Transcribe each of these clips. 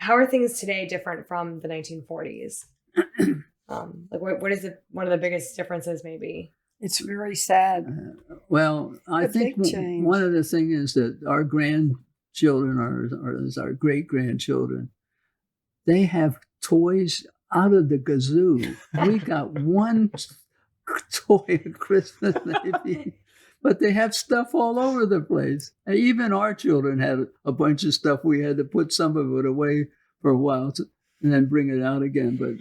how are things today different from the 1940s? Like what is one of the biggest differences maybe? It's very sad. Well, I think one of the things is that our grandchildren or our great-grandchildren, they have toys out of the gazoo. We got one toy at Christmas maybe, but they have stuff all over the place. And even our children had a bunch of stuff. We had to put some of it away for a while and then bring it out again. But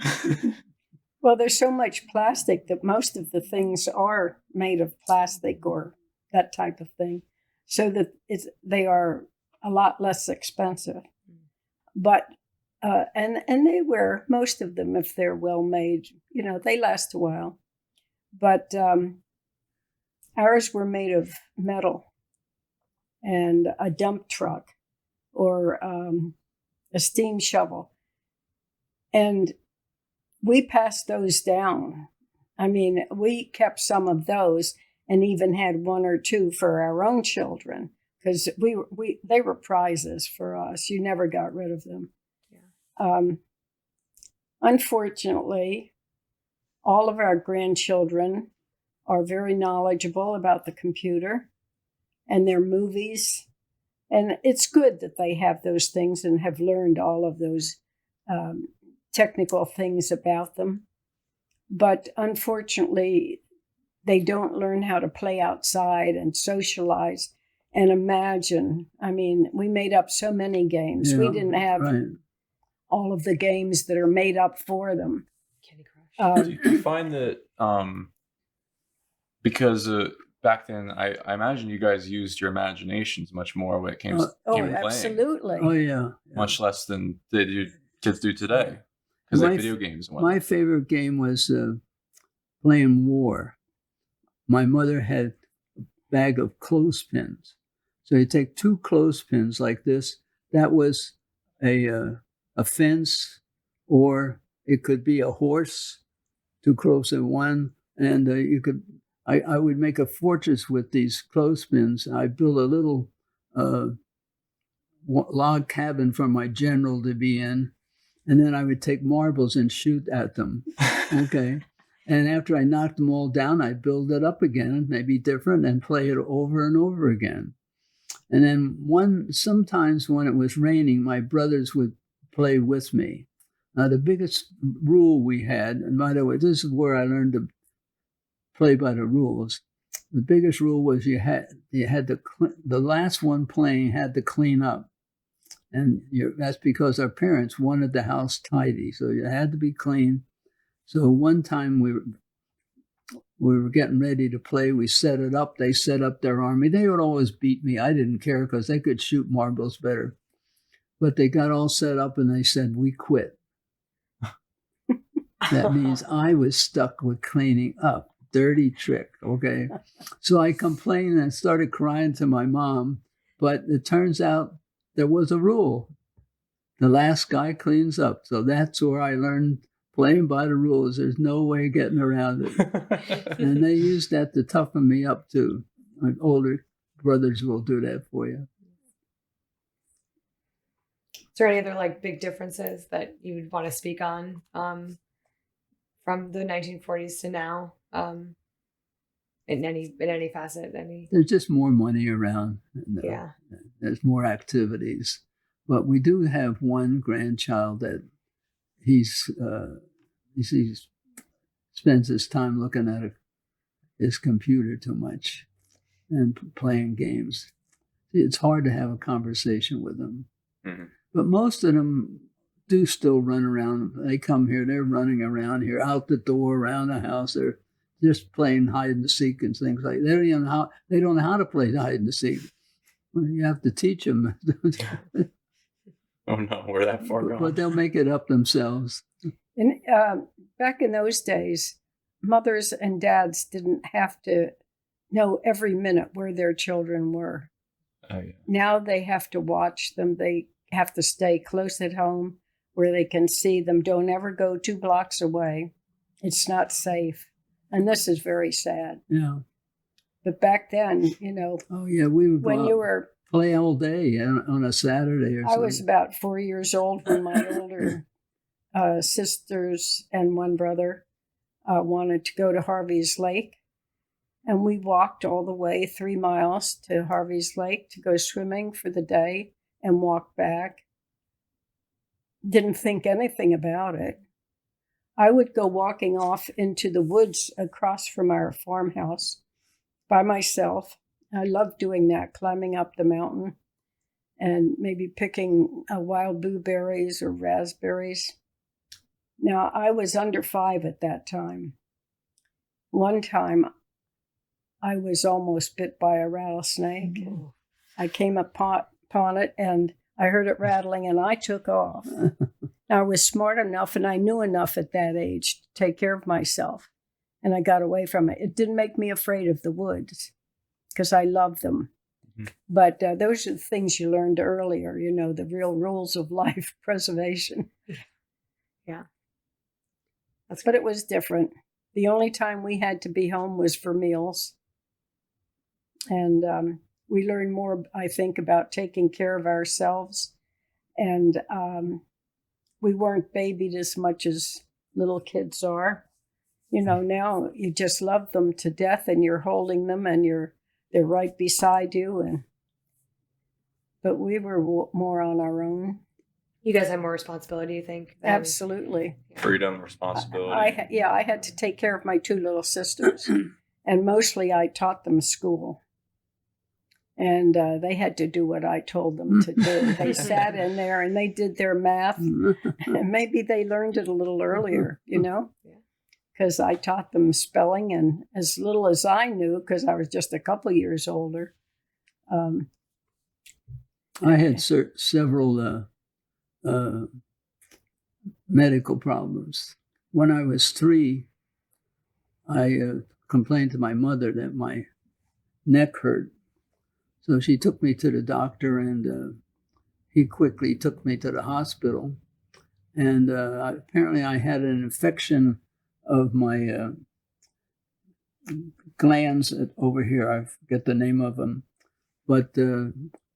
well, there's so much plastic that most of the things are made of plastic or that type of thing, so that they are a lot less expensive. But and they wear, most of them, if they're well made, they last a while. But ours were made of metal and a dump truck or a steam shovel. And we passed those down. I mean, we kept some of those and even had one or two for our own children because they were prizes for us. You never got rid of them. Yeah. Unfortunately, all of our grandchildren are very knowledgeable about the computer and their movies. And it's good that they have those things and have learned all of those technical things about them. But unfortunately, they don't learn how to play outside and socialize and imagine. I mean, we made up so many games. Yeah, we didn't have all of the games that are made up for them. Candy Crush. Do you find that because back then, I imagine you guys used your imaginations much more when it came to playing. Absolutely. Oh, yeah. Much less than kids do today. Because like video games and whatnot. My favorite game was playing war. My mother had a bag of clothespins. So you take 2 clothespins like this. That was a fence, or it could be a horse, 2 clothes in one. And I would make a fortress with these clothespins. I built a little log cabin for my general to be in. And then I would take marbles and shoot at them. Okay. And after I knocked them all down, I'd build it up again, maybe different, and play it over and over again. And then sometimes when it was raining, my brothers would play with me. Now, the biggest rule we had, and by the way, this is where I learned to play by the rules. The biggest rule was you had the last one playing had to clean up. And that's because our parents wanted the house tidy, so you had to be clean. So one time we were getting ready to play. We set it up. They set up their army. They would always beat me. I didn't care because they could shoot marbles better. But they got all set up and they said, "We quit." That means I was stuck with cleaning up. Dirty trick, okay? So I complained and started crying to my mom. But it turns out there was a rule. The last guy cleans up. So that's where I learned playing by the rules. There's no way of getting around it. And they used that to toughen me up too. My older brothers will do that for you. Is there any other big differences that you would want to speak on from the 1940s to now? In any facet, There's just more money around. Yeah. There's more activities. But we do have one grandchild that he spends his time looking at his computer too much and playing games. It's hard to have a conversation with him. Mm-hmm. But most of them do still run around. They come here, they're running around here, out the door, around the house. They're just playing hide and seek and things like that. They don't know how to play hide and seek. Well, you have to teach them. Oh no, we're that far gone. But they'll make it up themselves. And back in those days, mothers and dads didn't have to know every minute where their children were. Oh, yeah. Now they have to watch them. They have to stay close at home where they can see them. Don't ever go 2 blocks away. It's not safe. And this is very sad. Yeah. But back then, Oh, yeah, we would when you were play all day on a Saturday or I something. was about 4 years old when my older sisters and one brother wanted to go to Harvey's Lake. And we walked all the way 3 miles to Harvey's Lake to go swimming for the day and walk back. Didn't think anything about it. I would go walking off into the woods across from our farmhouse by myself. I loved doing that, climbing up the mountain and maybe picking wild blueberries or raspberries. Now, I was under 5 at that time. One time, I was almost bit by a rattlesnake. Ooh. I came upon it and I heard it rattling and I took off. Now, I was smart enough and I knew enough at that age to take care of myself. And I got away from it. It didn't make me afraid of the woods because I love them. Mm-hmm. But those are the things you learned earlier, you know, the real rules of life preservation. Yeah. But it was different. The only time we had to be home was for meals. And we learned more, I think, about taking care of ourselves. And we weren't babied as much as little kids are. You know, now you just love them to death and you're holding them and they're right beside you. But we were more on our own. You guys have more responsibility, you think? Absolutely. Freedom, responsibility. I had to take care of my 2 little sisters. And mostly I taught them school. And they had to do what I told them to do. They sat in there and they did their math. And maybe they learned it a little earlier, you know? Because I taught them spelling, and as little as I knew, because I was just a couple years older. I had several medical problems. When I was 3, I complained to my mother that my neck hurt. So she took me to the doctor, and he quickly took me to the hospital. And apparently I had an infection of my glands over here. I forget the name of them. But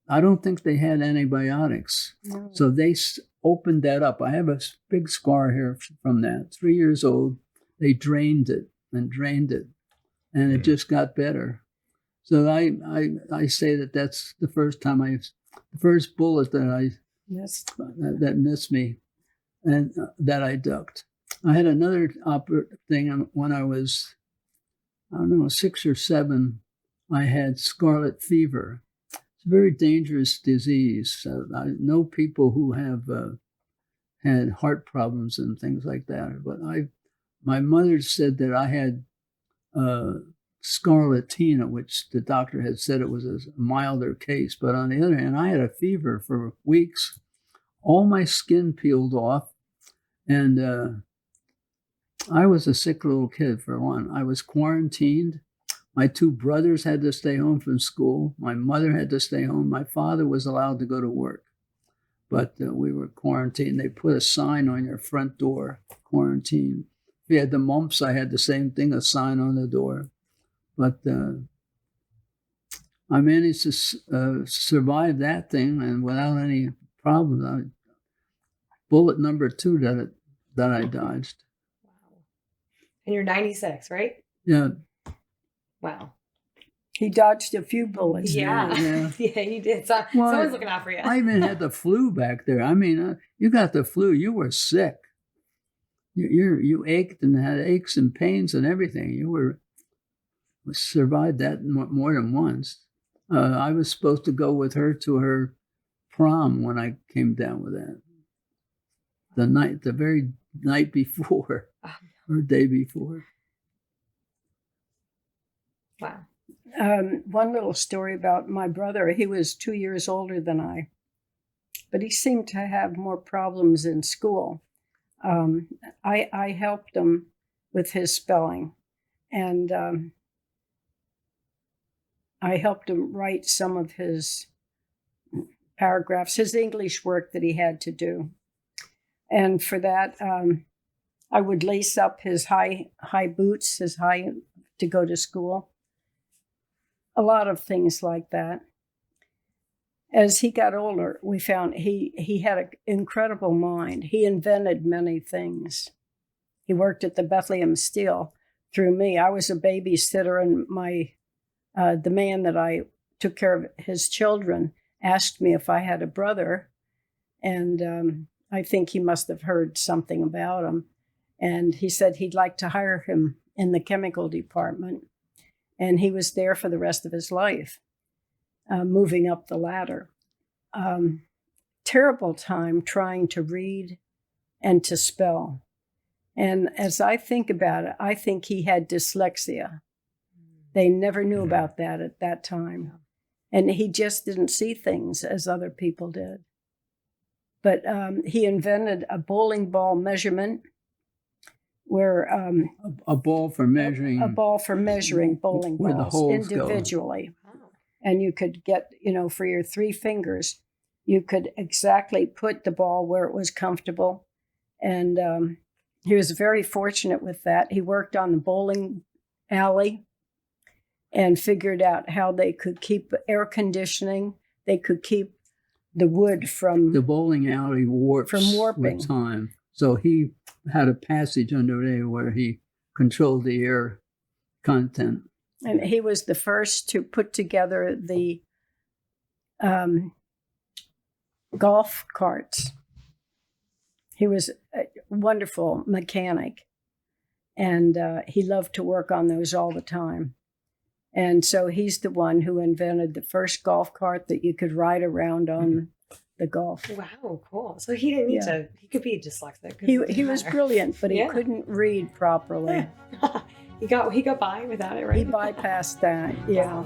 I don't think they had antibiotics. No. So they opened that up. I have a big scar here from that. 3 years old. They drained it, and it just got better. So I say that's the first time the first bullet that that missed me, and that I ducked. I had another thing when I was, 6 or 7. I had scarlet fever. It's a very dangerous disease. I know people who have had heart problems and things like that. But my mother said that I had scarlatina, which the doctor had said it was a milder case. But on the other hand, I had a fever for weeks. All my skin peeled off, and I was a sick little kid, for one. I was quarantined. My 2 brothers had to stay home from school. My mother had to stay home. My father was allowed to go to work. But we were quarantined. They put a sign on your front door, quarantine. If you had the mumps, I had the same thing, a sign on the door. But I managed to survive that thing, and without any problems. Bullet number 2 that I dodged. Wow. And you're 96, right? Yeah. Wow. He dodged a few bullets. Yeah, he did. Someone's looking out for you. I even had the flu back there. I mean, you got the flu. You were sick. You ached and had aches and pains and everything. You survived that more than once. I was supposed to go with her to her prom when I came down with that. The very night before, or day before. Wow. One little story about my brother. He was 2 years older than I, but he seemed to have more problems in school. I helped him with his spelling, and I helped him write some of his paragraphs, his English work that he had to do. And for that, I would lace up his high boots, to go to school. A lot of things like that. As he got older, we found he had an incredible mind. He invented many things. He worked at the Bethlehem Steel through me. I was a babysitter, and the man that I took care of his children asked me if I had a brother, and I think he must have heard something about him. And he said he'd like to hire him in the chemical department. And he was there for the rest of his life, moving up the ladder. Terrible time trying to read and to spell. And as I think about it, I think he had dyslexia. They never knew about that at that time. And he just didn't see things as other people did. But he invented a bowling ball measurement where a ball for measuring bowling where the balls holes individually. Wow. And you could get, for your 3 fingers, you could exactly put the ball where it was comfortable. And he was very fortunate with that. He worked on the bowling alley and figured out how they could keep air conditioning. They could keep the wood from the bowling alley warps from warping with time. So he had a passage under there where he controlled the air content. And he was the first to put together the golf carts. He was a wonderful mechanic, and he loved to work on those all the time. And so he's the one who invented the first golf cart that you could ride around on the golf. Wow, cool. So he didn't need to, he could be dyslexic. He was brilliant, but he couldn't read properly. Yeah. he got by without it, right? He bypassed that, yeah.